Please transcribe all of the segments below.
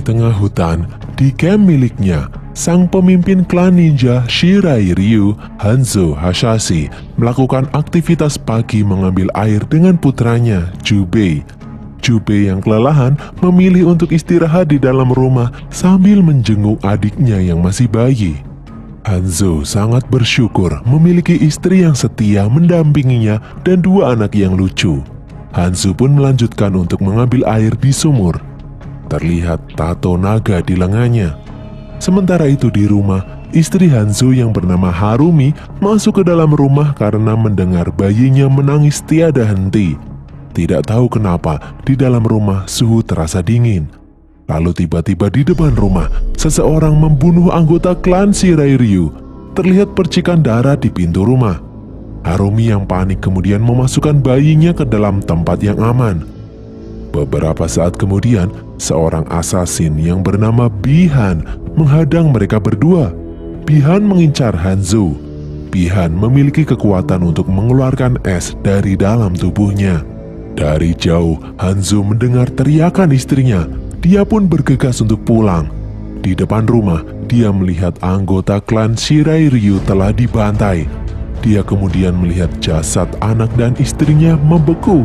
tengah hutan, di camp miliknya, sang pemimpin klan ninja Shirai Ryu, Hanzo Hasashi, melakukan aktivitas pagi mengambil air dengan putranya, Jubei. Jubei yang kelelahan memilih untuk istirahat di dalam rumah sambil menjenguk adiknya yang masih bayi. Hanzo sangat bersyukur memiliki istri yang setia mendampinginya dan dua anak yang lucu. Hanzo pun melanjutkan untuk mengambil air di sumur. Terlihat tato naga di lengannya. Sementara itu di rumah, istri Hanzo yang bernama Harumi masuk ke dalam rumah karena mendengar bayinya menangis tiada henti. Tidak tahu kenapa di dalam rumah suhu terasa dingin. Lalu tiba-tiba di depan rumah, seseorang membunuh anggota klan Shirai Ryu. Terlihat percikan darah di pintu rumah. Harumi yang panik kemudian memasukkan bayinya ke dalam tempat yang aman. Beberapa saat kemudian, seorang asasin yang bernama Bihan menghadang mereka berdua. Bihan mengincar Hanzo. Bihan memiliki kekuatan untuk mengeluarkan es dari dalam tubuhnya. Dari jauh, Hanzo mendengar teriakan istrinya. Dia pun bergegas untuk pulang. Di depan rumah, dia melihat anggota klan Shirai Ryu telah dibantai. Dia kemudian melihat jasad anak dan istrinya membeku.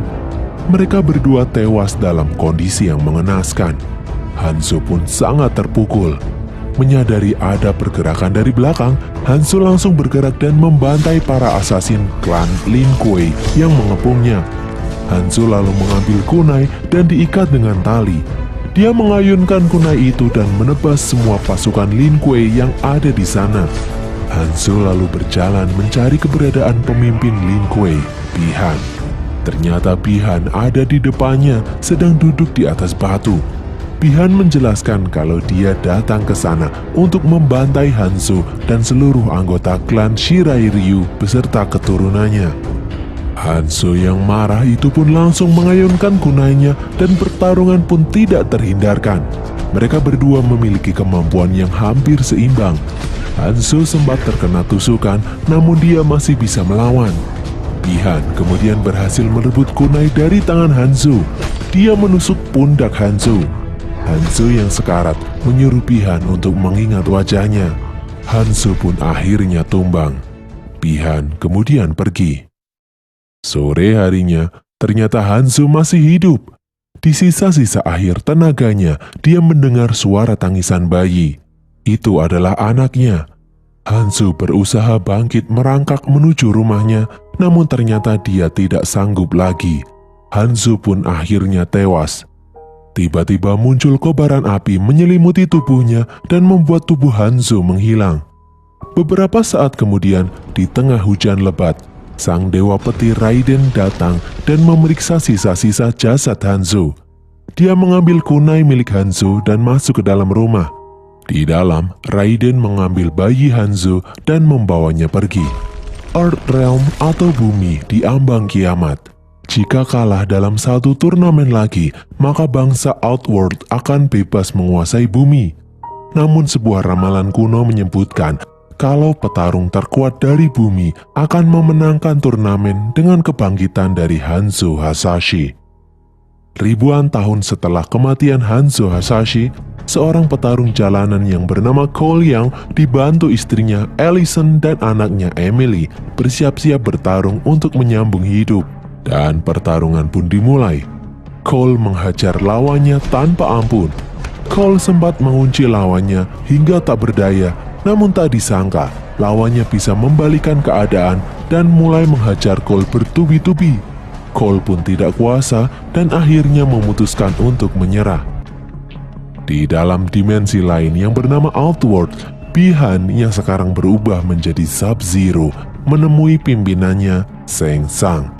Mereka berdua tewas dalam kondisi yang mengenaskan. Hanzo pun sangat terpukul. Menyadari ada pergerakan dari belakang, Hanzo langsung bergerak dan membantai para asasin klan Lin Kuei yang mengepungnya. Hanzo lalu mengambil kunai dan diikat dengan tali. Dia mengayunkan kunai itu dan menebas semua pasukan Lin Kuei yang ada di sana. Hanzo lalu berjalan mencari keberadaan pemimpin Lin Kuei, Bihan. Ternyata Bihan ada di depannya sedang duduk di atas batu. Bihan menjelaskan kalau dia datang ke sana untuk membantai Hanzo dan seluruh anggota klan Shirai Ryu beserta keturunannya. Hanzo yang marah itu pun langsung mengayunkan kunainya dan pertarungan pun tidak terhindarkan. Mereka berdua memiliki kemampuan yang hampir seimbang. Hanzo sempat terkena tusukan, namun dia masih bisa melawan. Bihan kemudian berhasil merebut kunai dari tangan Hanzo. Dia menusuk pundak Hanzo. Hanzo yang sekarat menyuruh Bihan untuk mengingat wajahnya. Hanzo pun akhirnya tumbang. Bihan kemudian pergi. Sore harinya, ternyata Hanzo masih hidup. Di sisa-sisa akhir tenaganya, dia mendengar suara tangisan bayi. Itu adalah anaknya. Hanzo berusaha bangkit merangkak menuju rumahnya, namun ternyata dia tidak sanggup lagi. Hanzo pun akhirnya tewas. Tiba-tiba muncul kobaran api menyelimuti tubuhnya dan membuat tubuh Hanzo menghilang. Beberapa saat kemudian, di tengah hujan lebat, sang dewa peti Raiden datang dan memeriksa sisa-sisa jasad Hanzo. Dia mengambil kunai milik Hanzo dan masuk ke dalam rumah. Di dalam, Raiden mengambil bayi Hanzo dan membawanya pergi. Earth Realm atau bumi diambang kiamat. Jika kalah dalam satu turnamen lagi, maka bangsa Outworld akan bebas menguasai bumi. Namun sebuah ramalan kuno menyebutkan kalau petarung terkuat dari bumi akan memenangkan turnamen dengan kebangkitan dari Hanzo Hasashi. Ribuan tahun setelah kematian Hanzo Hasashi, seorang petarung jalanan yang bernama Cole Young dibantu istrinya Allison dan anaknya Emily bersiap-siap bertarung untuk menyambung hidup. Dan pertarungan pun dimulai. Cole menghajar lawannya tanpa ampun. Cole sempat mengunci lawannya hingga tak berdaya, namun tak disangka lawannya bisa membalikan keadaan dan mulai menghajar Cole bertubi-tubi. Cole pun tidak kuasa dan akhirnya memutuskan untuk menyerah. Di dalam dimensi lain yang bernama Outworld, Bihan yang sekarang berubah menjadi Sub-Zero menemui pimpinannya, Shang Tsung.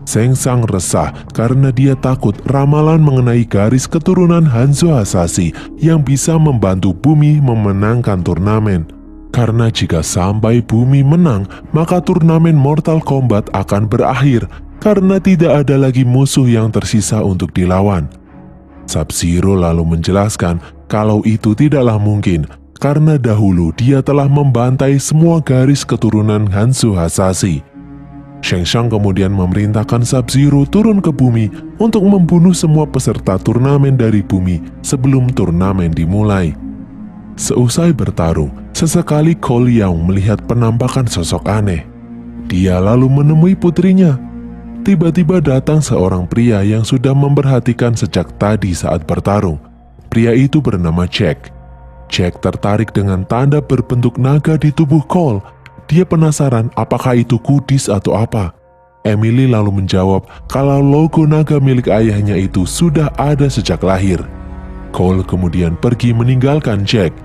Shang Tsung resah karena dia takut ramalan mengenai garis keturunan Hanzo Hasashi yang bisa membantu bumi memenangkan turnamen. Karena jika sampai bumi menang, maka turnamen Mortal Kombat akan berakhir karena tidak ada lagi musuh yang tersisa untuk dilawan. Sub-Zero lalu menjelaskan kalau itu tidaklah mungkin karena dahulu dia telah membantai semua garis keturunan Hanzo Hasashi. Shang Tsung kemudian memerintahkan Sub-Zero turun ke bumi untuk membunuh semua peserta turnamen dari bumi sebelum turnamen dimulai. Seusai bertarung, sesekali Cole Young melihat penampakan sosok aneh. Dia lalu menemui putrinya. Tiba-tiba datang seorang pria yang sudah memperhatikan sejak tadi saat bertarung. Pria itu bernama Jack. Jack tertarik dengan tanda berbentuk naga di tubuh Cole. Dia penasaran apakah itu kudis atau apa. Emily lalu menjawab kalau logo naga milik ayahnya itu sudah ada sejak lahir. Cole kemudian pergi meninggalkan Jack.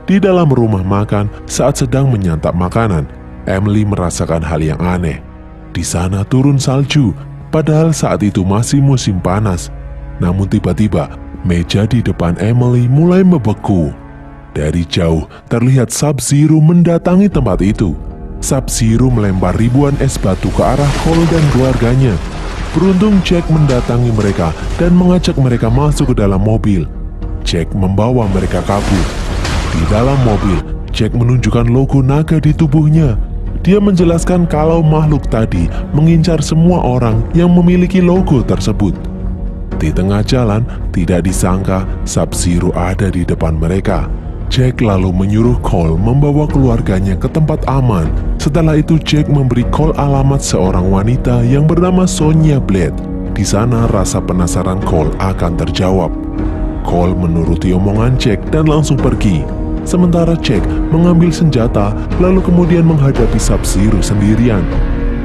Di dalam rumah makan saat sedang menyantap makanan, Emily merasakan hal yang aneh. Di sana turun salju, padahal saat itu masih musim panas. Namun tiba-tiba, meja di depan Emily mulai membeku. Dari jauh, terlihat Sub-Zero mendatangi tempat itu. Sub-Zero melempar ribuan es batu ke arah Cole dan keluarganya. Beruntung Jack mendatangi mereka dan mengajak mereka masuk ke dalam mobil. Jack membawa mereka kabur. Di dalam mobil, Jack menunjukkan logo naga di tubuhnya. Dia menjelaskan kalau makhluk tadi mengincar semua orang yang memiliki logo tersebut. Di tengah jalan, tidak disangka Sub-Zero ada di depan mereka. Jack lalu menyuruh Cole membawa keluarganya ke tempat aman. Setelah itu Jack memberi Cole alamat seorang wanita yang bernama Sonya Blade. Di sana rasa penasaran Cole akan terjawab. Cole menuruti omongan Jack dan langsung pergi. Sementara Jack mengambil senjata lalu kemudian menghadapi Sub-Zero sendirian.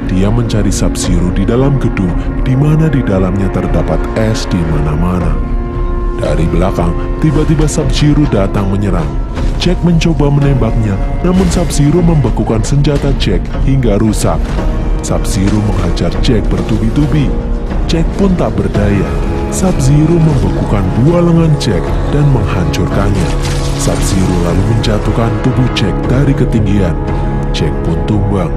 Dia mencari Sub-Zero di dalam gedung di mana di dalamnya terdapat es di mana-mana. Dari belakang, tiba-tiba Sub-Zero datang menyerang. Jack mencoba menembaknya, namun Sub-Zero membekukan senjata Jack hingga rusak. Sub-Zero menghajar Jack bertubi-tubi. Jack pun tak berdaya. Sub-Zero membekukan dua lengan Jack dan menghancurkannya. Sub-Zero lalu menjatuhkan tubuh Jack dari ketinggian. Jack pun tumbang.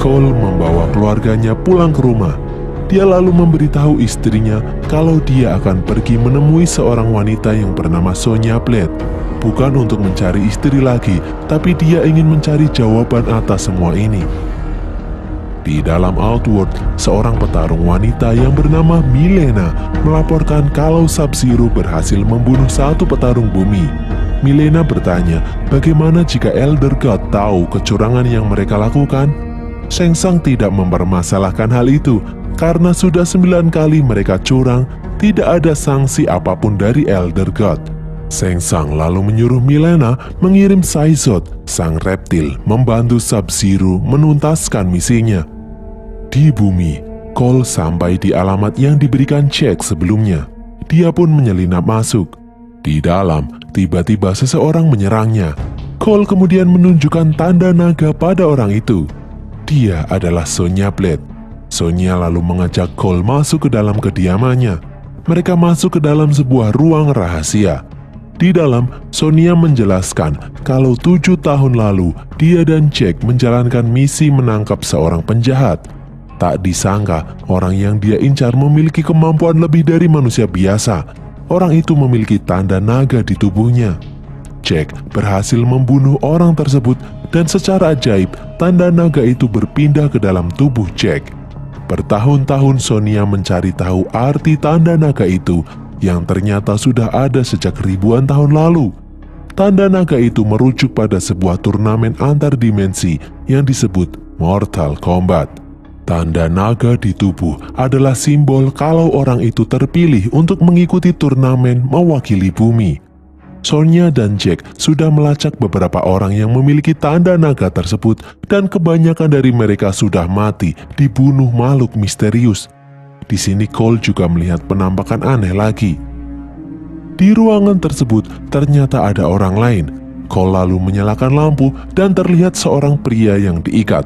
Cole membawa keluarganya pulang ke rumah. Dia lalu memberitahu istrinya kalau dia akan pergi menemui seorang wanita yang bernama Sonya Blade. Bukan untuk mencari istri lagi, tapi dia ingin mencari jawaban atas semua ini. Di dalam Outworld, seorang petarung wanita yang bernama Milena melaporkan kalau Sub-Zero berhasil membunuh satu petarung bumi. Milena bertanya, bagaimana jika Elder God tahu kecurangan yang mereka lakukan? Shang Tsung tidak mempermasalahkan hal itu, karena sudah 9 kali mereka curang, tidak ada sanksi apapun dari Elder God. Shang Tsung lalu menyuruh Milena mengirim Saizot, sang reptil, membantu Sub-Zero menuntaskan misinya. Di bumi, Cole sampai di alamat yang diberikan Jack sebelumnya. Dia pun menyelinap masuk. Di dalam, tiba-tiba seseorang menyerangnya. Cole kemudian menunjukkan tanda naga pada orang itu. Dia adalah Sonya Blade. Sonya lalu mengajak Cole masuk ke dalam kediamannya. Mereka masuk ke dalam sebuah ruang rahasia. Di dalam, Sonya menjelaskan kalau 7 tahun lalu dia dan Jack menjalankan misi menangkap seorang penjahat. Tak disangka, orang yang dia incar memiliki kemampuan lebih dari manusia biasa. Orang itu memiliki tanda naga di tubuhnya. Jack berhasil membunuh orang tersebut dan secara ajaib, tanda naga itu berpindah ke dalam tubuh Jack. Bertahun-tahun Sonya mencari tahu arti tanda naga itu yang ternyata sudah ada sejak ribuan tahun lalu. Tanda naga itu merujuk pada sebuah turnamen antar dimensi yang disebut Mortal Kombat. Tanda naga di tubuh adalah simbol kalau orang itu terpilih untuk mengikuti turnamen mewakili bumi. Sonya dan Jack sudah melacak beberapa orang yang memiliki tanda naga tersebut dan kebanyakan dari mereka sudah mati dibunuh makhluk misterius. Di sini Cole juga melihat penampakan aneh lagi. Di ruangan tersebut ternyata ada orang lain. Cole lalu menyalakan lampu dan terlihat seorang pria yang diikat.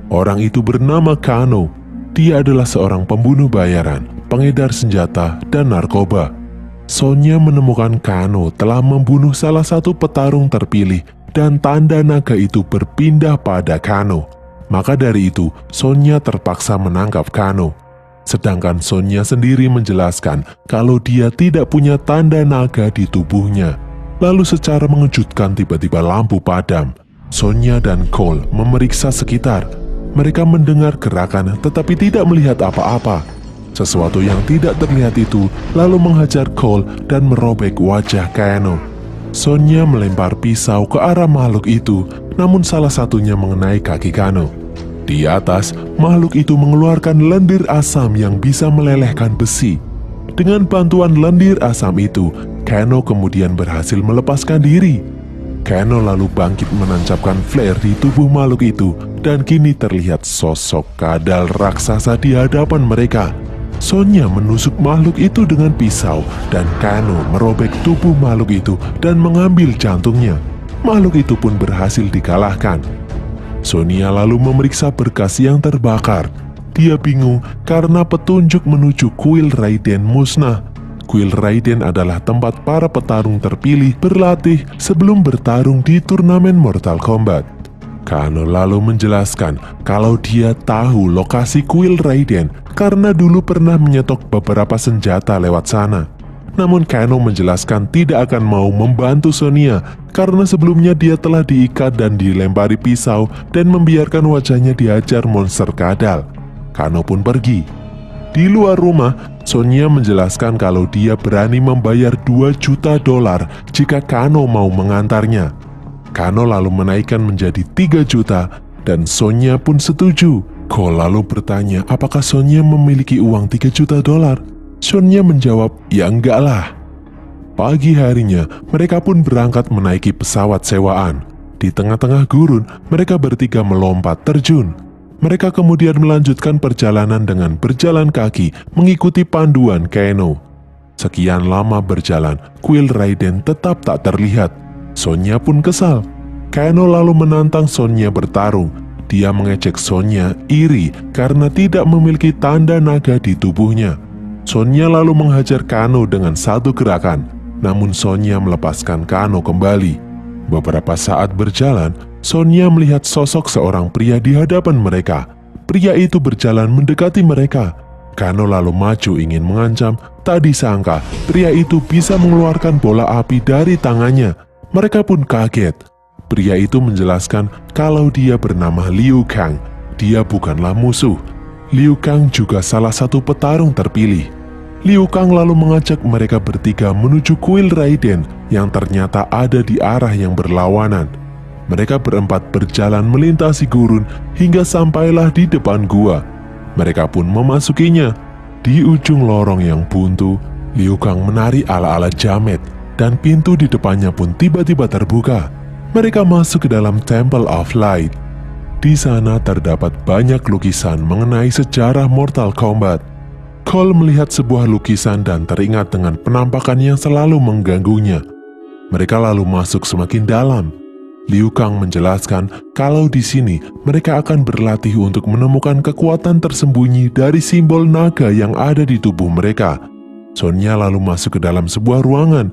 Orang itu bernama Kano. Dia adalah seorang pembunuh bayaran, pengedar senjata, dan narkoba. Sonya menemukan Kano telah membunuh salah satu petarung terpilih dan tanda naga itu berpindah pada Kano. Maka dari itu, Sonya terpaksa menangkap Kano. Sedangkan Sonya sendiri menjelaskan kalau dia tidak punya tanda naga di tubuhnya. Lalu secara mengejutkan tiba-tiba lampu padam. Sonya dan Cole memeriksa sekitar. mereka mendengar gerakan tetapi tidak melihat apa-apa. Sesuatu yang tidak terlihat itu lalu menghajar Cole dan merobek wajah Kano. Sonya melempar pisau ke arah makhluk itu, namun salah satunya mengenai kaki Kano. Di atas, makhluk itu mengeluarkan lendir asam yang bisa melelehkan besi. Dengan bantuan lendir asam itu, Kano kemudian berhasil melepaskan diri. Kano lalu bangkit menancapkan flare di tubuh makhluk itu, dan kini terlihat sosok kadal raksasa di hadapan mereka. Sonya menusuk makhluk itu dengan pisau, dan Kano merobek tubuh makhluk itu dan mengambil jantungnya. Makhluk itu pun berhasil dikalahkan. Sonya lalu memeriksa berkas yang terbakar. Dia bingung karena petunjuk menuju kuil Raiden musnah. Kuil Raiden adalah tempat para petarung terpilih berlatih sebelum bertarung di turnamen Mortal Kombat. Kano lalu menjelaskan kalau dia tahu lokasi kuil Raiden karena dulu pernah menyetok beberapa senjata lewat sana. Namun Kano menjelaskan tidak akan mau membantu Sonya karena sebelumnya dia telah diikat dan dilempari pisau dan membiarkan wajahnya dihajar monster kadal. Kano pun pergi. Di luar rumah, Sonya menjelaskan kalau dia berani membayar $2 juta jika Kano mau mengantarnya. Kano lalu menaikkan menjadi 3 juta dan Sonya pun setuju. Cole lalu bertanya apakah Sonya memiliki uang $3 juta. Sonya menjawab, ya enggak lah. Pagi harinya, mereka pun berangkat menaiki pesawat sewaan. Di tengah-tengah gurun, mereka bertiga melompat terjun. Mereka kemudian melanjutkan perjalanan dengan berjalan kaki mengikuti panduan Kano. Sekian lama berjalan, kuil Raiden tetap tak terlihat. Sonya pun kesal. Kano lalu menantang Sonya bertarung. Dia mengejek Sonya iri karena tidak memiliki tanda naga di tubuhnya. Sonya lalu menghajar Kano dengan satu gerakan, namun Sonya melepaskan Kano kembali. Beberapa saat berjalan, Sonya melihat sosok seorang pria di hadapan mereka. Pria itu berjalan mendekati mereka. Kano lalu maju ingin mengancam, tak disangka pria itu bisa mengeluarkan bola api dari tangannya. Mereka pun kaget. Pria itu menjelaskan kalau dia bernama Liu Kang. Dia bukanlah musuh. Liu Kang juga salah satu petarung terpilih. Liu Kang lalu mengajak mereka bertiga menuju kuil Raiden yang ternyata ada di arah yang berlawanan. Mereka berempat berjalan melintasi gurun hingga sampailah di depan gua. Mereka pun memasukinya. Di ujung lorong yang buntu, Liu Kang menari ala-ala jamet dan pintu di depannya pun tiba-tiba terbuka. Mereka masuk ke dalam Temple of Light. Di sana terdapat banyak lukisan mengenai sejarah Mortal Kombat. Cole melihat sebuah lukisan dan teringat dengan penampakan yang selalu mengganggunya. Mereka lalu masuk semakin dalam. Liu Kang menjelaskan kalau di sini mereka akan berlatih untuk menemukan kekuatan tersembunyi dari simbol naga yang ada di tubuh mereka. Sonya lalu masuk ke dalam sebuah ruangan.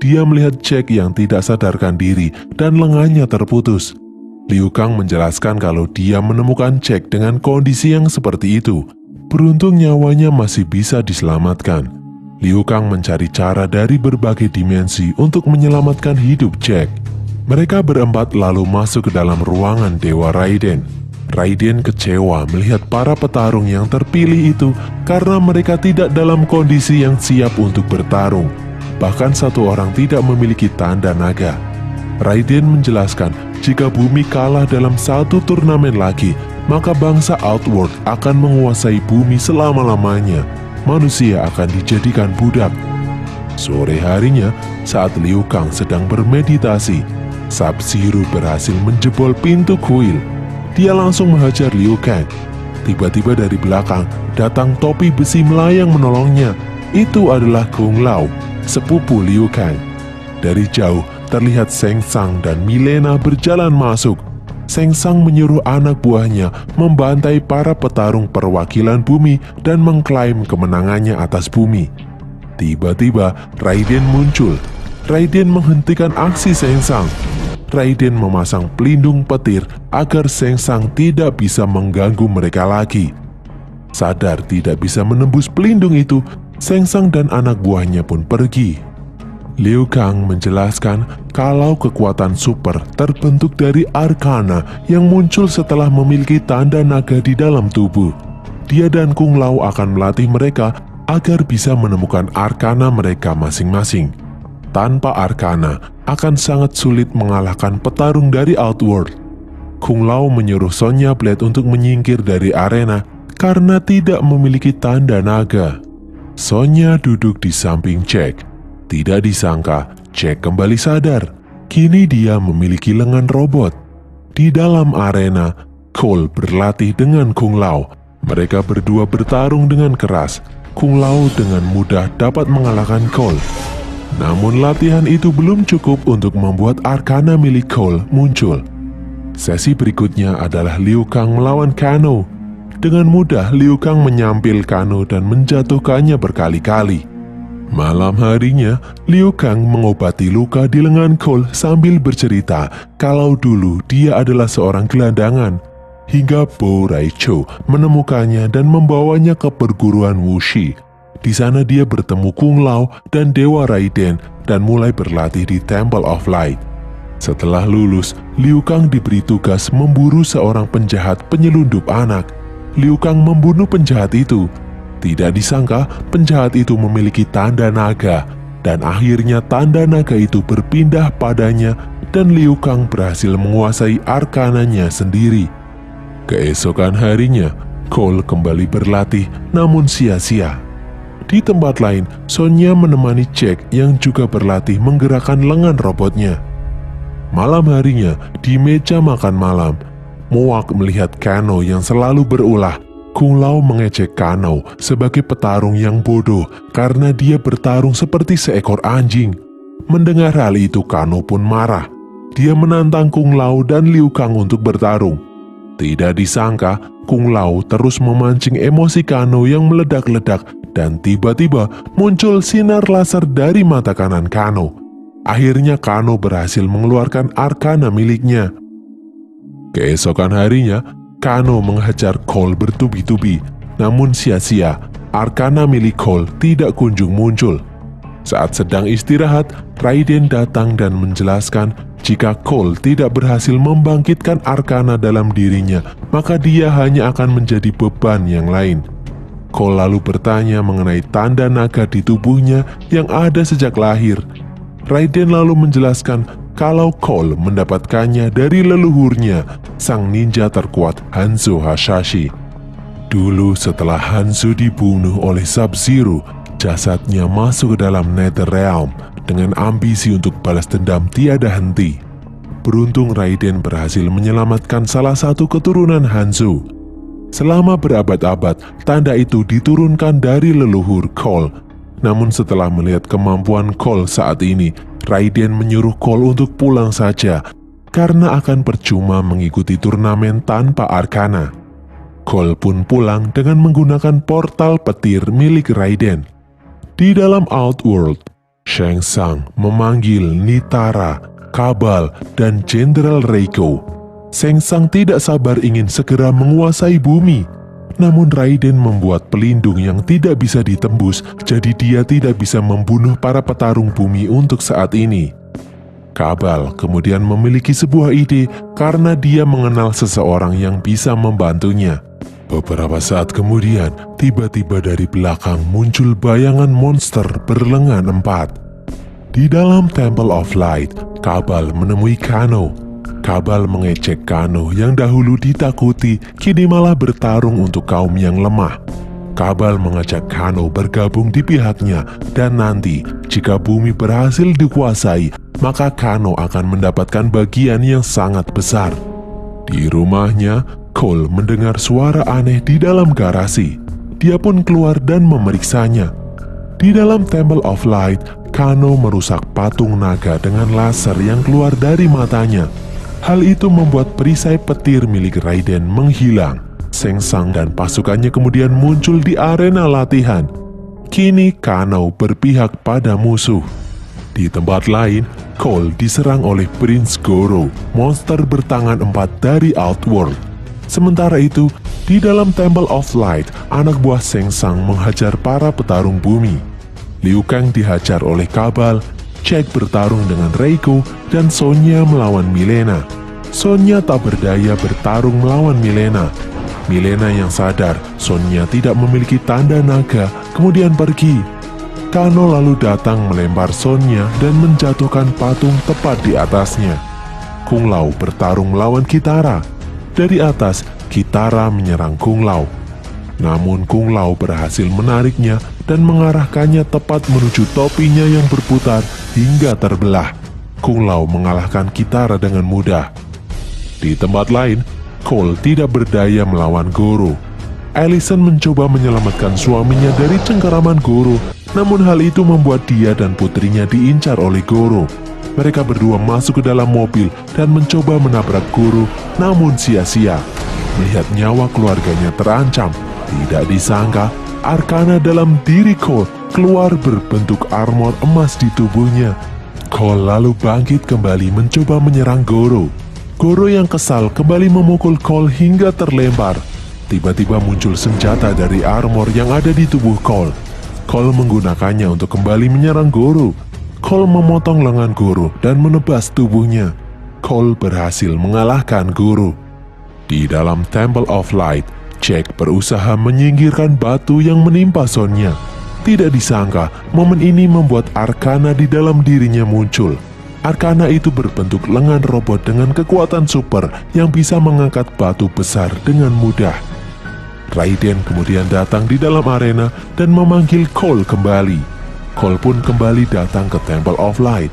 Dia melihat Jack yang tidak sadarkan diri dan lengannya terputus. Liu Kang menjelaskan kalau dia menemukan Jack dengan kondisi yang seperti itu. Beruntung nyawanya masih bisa diselamatkan. Liu Kang mencari cara dari berbagai dimensi untuk menyelamatkan hidup Jack. Mereka berempat lalu masuk ke dalam ruangan Dewa Raiden. Raiden kecewa melihat para petarung yang terpilih itu karena mereka tidak dalam kondisi yang siap untuk bertarung. Bahkan satu orang tidak memiliki tanda naga. Raiden menjelaskan jika bumi kalah dalam satu turnamen lagi, maka bangsa Outworld akan menguasai bumi selama-lamanya. Manusia akan dijadikan budak. Sore harinya, saat Liu Kang sedang bermeditasi, Sub-Zero berhasil menjebol pintu kuil. Dia langsung menghajar Liu Kang. Tiba-tiba dari belakang, datang topi besi melayang menolongnya. Itu adalah Kung Lao, sepupu Liu Kang. Dari jauh, terlihat Shang Tsung dan Mileena berjalan masuk. Shang Tsung menyuruh anak buahnya membantai para petarung perwakilan bumi dan mengklaim kemenangannya atas bumi. Tiba-tiba, Raiden muncul. Raiden menghentikan aksi Shang Tsung. Raiden memasang pelindung petir agar Shang Tsung tidak bisa mengganggu mereka lagi. Sadar tidak bisa menembus pelindung itu, Shang Tsung dan anak buahnya pun pergi. Liu Kang menjelaskan kalau kekuatan super terbentuk dari arkana yang muncul setelah memiliki tanda naga di dalam tubuh. Dia dan Kung Lao akan melatih mereka agar bisa menemukan arkana mereka masing-masing. Tanpa arkana, akan sangat sulit mengalahkan petarung dari Outworld. Kung Lao menyuruh Sonya Blade untuk menyingkir dari arena karena tidak memiliki tanda naga. Sonya duduk di samping Jack. Tidak disangka, Jack kembali sadar. Kini dia memiliki lengan robot. Di dalam arena, Cole berlatih dengan Kung Lao. Mereka berdua bertarung dengan keras. Kung Lao dengan mudah dapat mengalahkan Cole. Namun latihan itu belum cukup untuk membuat arkana milik Cole muncul. Sesi berikutnya adalah Liu Kang melawan Kano. Dengan mudah Liu Kang menyampil Kano dan menjatuhkannya berkali-kali. Malam harinya, Liu Kang mengobati luka di lengan Cole sambil bercerita kalau dulu dia adalah seorang gelandangan. Hingga Bo Raicho menemukannya dan membawanya ke perguruan Wuxi. Di sana dia bertemu Kung Lao dan Dewa Raiden dan mulai berlatih di Temple of Light. Setelah lulus, Liu Kang diberi tugas memburu seorang penjahat penyelundup anak. Liu Kang membunuh penjahat itu. Tidak disangka penjahat itu memiliki tanda naga, dan akhirnya tanda naga itu berpindah padanya dan Liu Kang berhasil menguasai arkananya sendiri. Keesokan harinya, Cole kembali berlatih namun sia-sia. Di tempat lain, Sonya menemani Jack yang juga berlatih menggerakkan lengan robotnya. Malam harinya, di meja makan malam, Moak melihat Kano yang selalu berulah. Kung Lao mengejek Kano sebagai petarung yang bodoh karena dia bertarung seperti seekor anjing. Mendengar hal itu, Kano pun marah. Dia menantang Kung Lao dan Liu Kang untuk bertarung. Tidak disangka, Kung Lao terus memancing emosi Kano yang meledak-ledak dan tiba-tiba muncul sinar laser dari mata kanan Kano. Akhirnya Kano berhasil mengeluarkan arkana miliknya. Keesokan harinya, Kano menghajar Cole bertubi-tubi, namun sia-sia, arkana milik Cole tidak kunjung muncul. Saat sedang istirahat, Raiden datang dan menjelaskan jika Cole tidak berhasil membangkitkan arkana dalam dirinya, maka dia hanya akan menjadi beban yang lain. Cole lalu bertanya mengenai tanda naga di tubuhnya yang ada sejak lahir. Raiden lalu menjelaskan kalau Cole mendapatkannya dari leluhurnya, sang ninja terkuat Hanzo Hasashi. Dulu setelah Hanzo dibunuh oleh Sub-Zero, jasadnya masuk ke dalam Netherrealm dengan ambisi untuk balas dendam tiada henti. Beruntung Raiden berhasil menyelamatkan salah satu keturunan Hanzo. Selama berabad-abad, tanda itu diturunkan dari leluhur Cole. Namun setelah melihat kemampuan Cole saat ini, Raiden menyuruh Cole untuk pulang saja, karena akan percuma mengikuti turnamen tanpa arkana. Cole pun pulang dengan menggunakan portal petir milik Raiden. Di dalam Outworld, Shang Tsung memanggil Nitara, Kabal, dan Jenderal Reiko. Shang Tsung tidak sabar ingin segera menguasai bumi. Namun Raiden membuat pelindung yang tidak bisa ditembus, jadi dia tidak bisa membunuh para petarung bumi untuk saat ini. Kabal kemudian memiliki sebuah ide karena dia mengenal seseorang yang bisa membantunya. Beberapa saat kemudian, tiba-tiba dari belakang muncul bayangan monster berlengan 4. Di dalam Temple of Light, Kabal menemui Kano. Kabal mengejek Kano yang dahulu ditakuti, kini malah bertarung untuk kaum yang lemah. Kabal mengajak Kano bergabung di pihaknya, dan nanti jika bumi berhasil dikuasai, maka Kano akan mendapatkan bagian yang sangat besar. Di rumahnya, Cole mendengar suara aneh di dalam garasi. Dia pun keluar dan memeriksanya. Di dalam Temple of Light, Kano merusak patung naga dengan laser yang keluar dari matanya. Hal itu membuat perisai petir milik Raiden menghilang. Shang Tsung dan pasukannya kemudian muncul di arena latihan. Kini Kano berpihak pada musuh. Di tempat lain, Cole diserang oleh Prince Goro, monster bertangan 4 dari Outworld. Sementara itu, di dalam Temple of Light, anak buah Shang Tsung menghajar para petarung bumi. Liu Kang dihajar oleh Kabal, Jack bertarung dengan Reiko dan Sonya melawan Milena. Sonya tak berdaya bertarung melawan Milena. Milena yang sadar Sonya tidak memiliki tanda naga kemudian pergi. Kano lalu datang melempar Sonya dan menjatuhkan patung tepat di atasnya. Kung Lao bertarung melawan Kitara. Dari atas, Kitara menyerang Kung Lao. Namun Kung Lao berhasil menariknya dan mengarahkannya tepat menuju topinya yang berputar hingga terbelah. Kung Lao mengalahkan Kitara dengan mudah. Di tempat lain, Cole tidak berdaya melawan Goro. Allison mencoba menyelamatkan suaminya dari cengkeraman Goro, namun hal itu membuat dia dan putrinya diincar oleh Goro. Mereka berdua masuk ke dalam mobil dan mencoba menabrak Goro, namun sia-sia. Melihat nyawa keluarganya terancam, tidak disangka Arcana dalam diri Cole keluar berbentuk armor emas di tubuhnya. Cole lalu bangkit kembali mencoba menyerang Goro. Goro yang kesal kembali memukul Cole hingga terlempar. Tiba-tiba muncul senjata dari armor yang ada di tubuh Cole. Cole menggunakannya untuk kembali menyerang Goro. Cole memotong lengan Goro dan menebas tubuhnya. Cole berhasil mengalahkan Goro. Di dalam Temple of Light, Jack berusaha menyingkirkan batu yang menimpa Sonya. Tidak disangka, momen ini membuat Arcana di dalam dirinya muncul. Arcana itu berbentuk lengan robot dengan kekuatan super yang bisa mengangkat batu besar dengan mudah. Raiden kemudian datang di dalam arena dan memanggil Cole kembali. Cole pun kembali datang ke Temple of Light.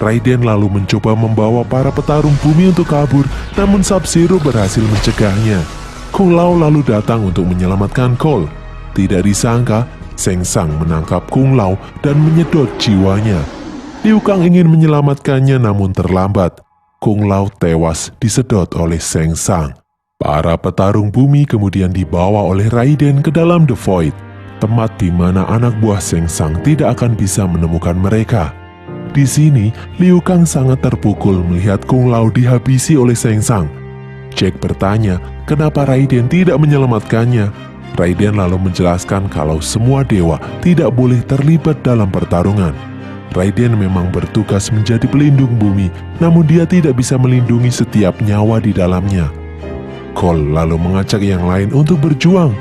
Raiden lalu mencoba membawa para petarung bumi untuk kabur, namun Sub-Zero berhasil mencegahnya. Kung Lao lalu datang untuk menyelamatkan Cole. Tidak disangka, Shang Tsung menangkap Kung Lao dan menyedot jiwanya. Liu Kang ingin menyelamatkannya namun terlambat. Kung Lao tewas disedot oleh Shang Tsung. Para petarung bumi kemudian dibawa oleh Raiden ke dalam The Void, tempat di mana anak buah Shang Tsung tidak akan bisa menemukan mereka. Di sini, Liu Kang sangat terpukul melihat Kung Lao dihabisi oleh Shang Tsung. Jack bertanya, kenapa Raiden tidak menyelamatkannya? Raiden lalu menjelaskan kalau semua dewa tidak boleh terlibat dalam pertarungan. Raiden memang bertugas menjadi pelindung bumi, namun dia tidak bisa melindungi setiap nyawa di dalamnya. Cole lalu mengajak yang lain untuk berjuang.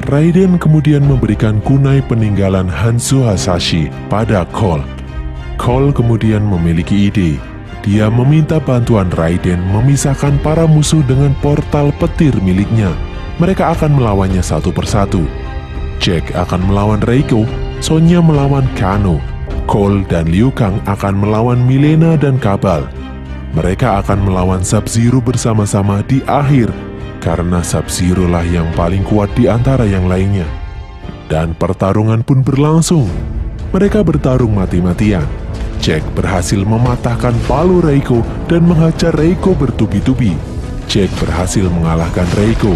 Raiden kemudian memberikan kunai peninggalan Hanzo Hasashi pada Cole. Cole kemudian memiliki ide. Dia meminta bantuan Raiden memisahkan para musuh dengan portal petir miliknya. Mereka akan melawannya satu persatu. Jack akan melawan Reiko, Sonya melawan Kano, Cole dan Liu Kang akan melawan Milena dan Kabal. Mereka akan melawan Sub-Zero bersama-sama di akhir, karena Sub-Zero lah yang paling kuat di antara yang lainnya. Dan pertarungan pun berlangsung. Mereka bertarung mati-matian. Jack berhasil mematahkan palu Reiko dan menghajar Reiko bertubi-tubi. Jack berhasil mengalahkan Reiko.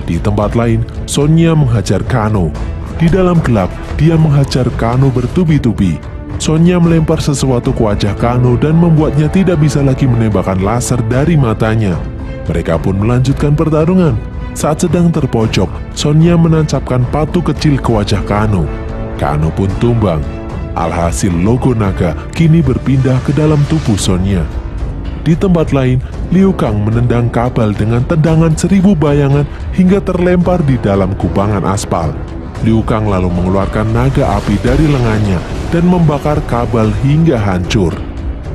Di tempat lain, Sonya menghajar Kano. Di dalam gelap, dia menghajar Kano bertubi-tubi. Sonya melempar sesuatu ke wajah Kano dan membuatnya tidak bisa lagi menembakkan laser dari matanya. Mereka pun melanjutkan pertarungan. Saat sedang terpojok, Sonya menancapkan patu kecil ke wajah Kano. Kano pun tumbang. Alhasil logo naga kini berpindah ke dalam tubuh Sonya. Di tempat lain, Liu Kang menendang Kabal dengan tendangan 1000 bayangan hingga terlempar di dalam kubangan aspal. Liu Kang lalu mengeluarkan naga api dari lengannya dan membakar Kabal hingga hancur.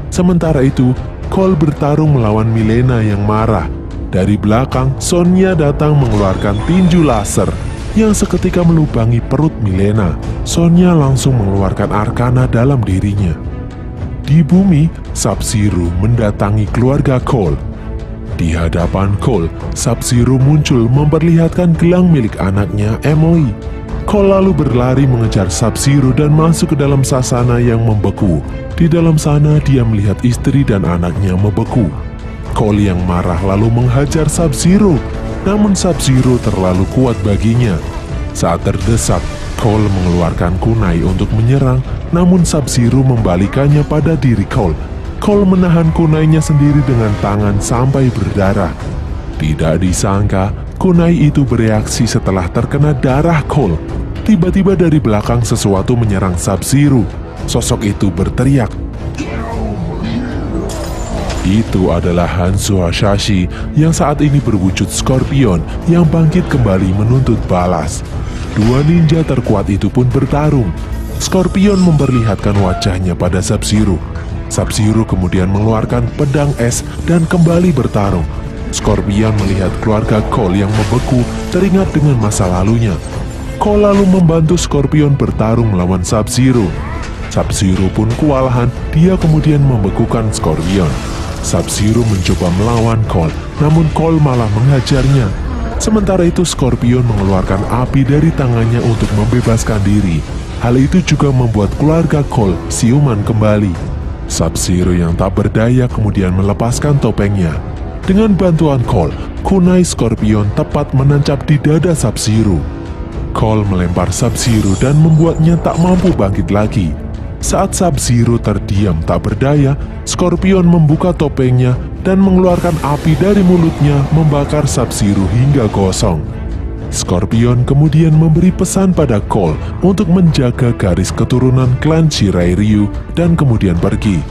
Sementara itu, Cole bertarung melawan Milena yang marah. Dari belakang, Sonya datang mengeluarkan tinju laser yang seketika melubangi perut Milena. Sonya langsung mengeluarkan Arcana dalam dirinya. Di bumi, Sub-Zero mendatangi keluarga Cole. Di hadapan Cole, Sub-Zero muncul memperlihatkan gelang milik anaknya, Emoi. Cole lalu berlari mengejar Sub-Zero dan masuk ke dalam sasana yang membeku. Di dalam sana dia melihat istri dan anaknya membeku. Cole yang marah lalu menghajar Sub-Zero, namun Sub-Zero terlalu kuat baginya. Saat terdesak, Cole mengeluarkan kunai untuk menyerang, namun Sub-Zero membalikannya pada diri Cole. Cole menahan kunainya sendiri dengan tangan sampai berdarah. Tidak disangka, kunai itu bereaksi setelah terkena darah Cole. Tiba-tiba dari belakang sesuatu menyerang Sub-Zero. Sosok itu berteriak, Itu adalah Hanzo Hasashi yang saat ini berwujud Scorpion yang bangkit kembali menuntut balas. Dua ninja terkuat itu pun bertarung. Scorpion memperlihatkan wajahnya pada Sub-Zero. Sub-Zero kemudian mengeluarkan pedang es dan kembali bertarung. Scorpion melihat keluarga Cole yang membeku teringat dengan masa lalunya. Cole lalu membantu Scorpion bertarung melawan Sub-Zero. Sub-Zero pun kewalahan, dia kemudian membekukan Scorpion. Sub-Zero mencoba melawan Cole, namun Cole malah menghajarnya. Sementara itu Scorpion mengeluarkan api dari tangannya untuk membebaskan diri. Hal itu juga membuat keluarga Cole siuman kembali. Sub-Zero yang tak berdaya kemudian melepaskan topengnya. Dengan bantuan Cole, kunai Scorpion tepat menancap di dada Sub-Zero. Cole melempar Sub-Zero dan membuatnya tak mampu bangkit lagi. Saat Sub-Zero terdiam tak berdaya, Scorpion membuka topengnya dan mengeluarkan api dari mulutnya membakar Sub-Zero hingga gosong. Scorpion kemudian memberi pesan pada Cole untuk menjaga garis keturunan klan Shirairyu dan kemudian pergi.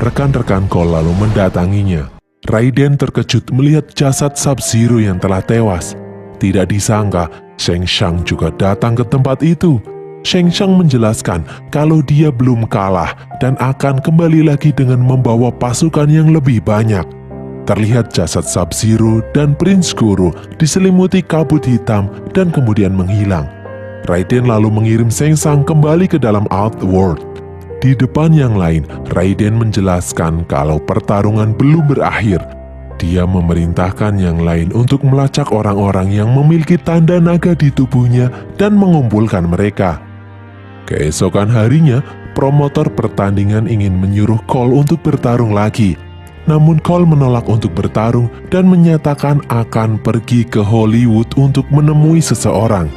Rekan-rekan Cole lalu mendatanginya. Raiden terkejut melihat jasad Sub-Zero yang telah tewas. Tidak disangka, Shang Tsung juga datang ke tempat itu. Shang Tsung menjelaskan kalau dia belum kalah dan akan kembali lagi dengan membawa pasukan yang lebih banyak. Terlihat jasad Sub-Zero dan Prince Goro diselimuti kabut hitam dan kemudian menghilang. Raiden lalu mengirim Shang Tsung kembali ke dalam Outworld. Di depan yang lain, Raiden menjelaskan kalau pertarungan belum berakhir. Dia memerintahkan yang lain untuk melacak orang-orang yang memiliki tanda naga di tubuhnya dan mengumpulkan mereka. Keesokan harinya, promotor pertandingan ingin menyuruh Cole untuk bertarung lagi. Namun Cole menolak untuk bertarung dan menyatakan akan pergi ke Hollywood untuk menemui seseorang.